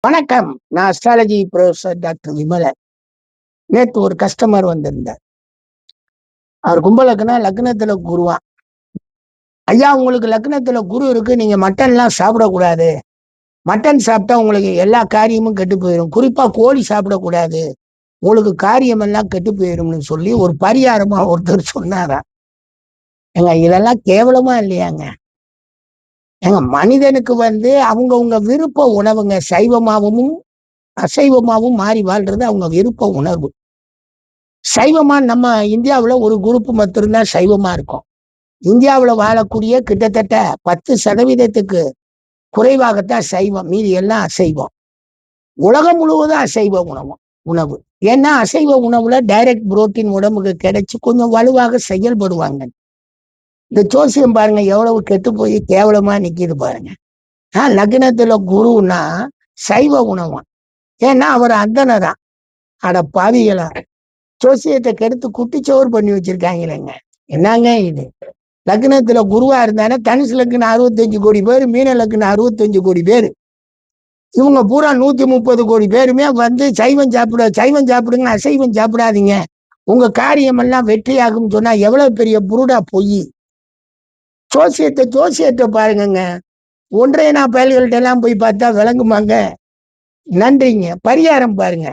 வணக்கம். நான் astrology professor doctor Vimalan. நேத்து ஒரு கஸ்டமர் வந்திருந்தார். அவர் லக்னத்துல குருவான். ஐயா, உங்களுக்கு லக்னத்துல குரு இருக்கு, நீங்க மட்டன்லாம் சாப்பிடக்கூடாது. மட்டன் சாப்பிட்டா உங்களுக்கு எல்லா காரியமும் கெட்டு போயிடும். குறிப்பா கோழி சாப்பிடக்கூடாது, உங்களுக்கு காரியம் எல்லாம் கெட்டு போயிரும்னு சொல்லி ஒரு பரிகாரமா ஒருத்தர் சொன்னாரா. ஏங்க, இதெல்லாம் கேவலமா இல்லையாங்க? ஏங்க, மனிதனுக்கு அவங்கவுங்க விருப்ப உணவுங்க. சைவமாகவும் அசைவமாவும் மாறி வாழ்றது அவங்க விருப்ப உணர்வு. சைவமா நம்ம இந்தியாவுல ஒரு குரூப் மட்டும்தான் சைவமா இருக்கும். இந்தியாவுல வாழக்கூடிய கிட்டத்தட்ட 10% குறைவாகத்தான் சைவம், மீதி எல்லாம் அசைவம். உலகம் முழுவதும் அசைவ உணவு. ஏன்னா அசைவ உணவுல டைரக்ட் புரோட்டீன் உடம்புக்கு கிடைச்சு கொஞ்சம் வலுவாக செயல்படுவாங்க. இந்த ஜோசியம் பாருங்க, எவ்வளவு கெட்டு போய் கேவலமா நிக்கிது பாருங்க. லக்னத்துல குருன்னா சைவ உணவம். ஏன்னா அவர் அந்தனதான். அட பாவிகளா, ஜோசியத்தை கெடுத்து குட்டிச்சோறு பண்ணி வச்சிருக்காங்களேங்க. என்னங்க இது? லக்னத்துல குருவா இருந்தானே தனுசு லக்னம் 65 கோடி பேர், மீன லக்னம் 65 கோடி பேர், இவங்க பூரா 130 கோடி பேருமே சைவம் சாப்பிடுங்க, அசைவம் சாப்பிடாதீங்க, உங்க காரியம் எல்லாம் வெற்றியாகும் சொன்னா எவ்வளவு பெரிய புருடா பொய். ஜோசியத்தை பாருங்க. ஒன்றைய நான் பயல்கள்ட்ட எல்லாம் போய் பார்த்தா விளங்குமாங்க? நன்றிங்க. பரிகாரம் பாருங்க.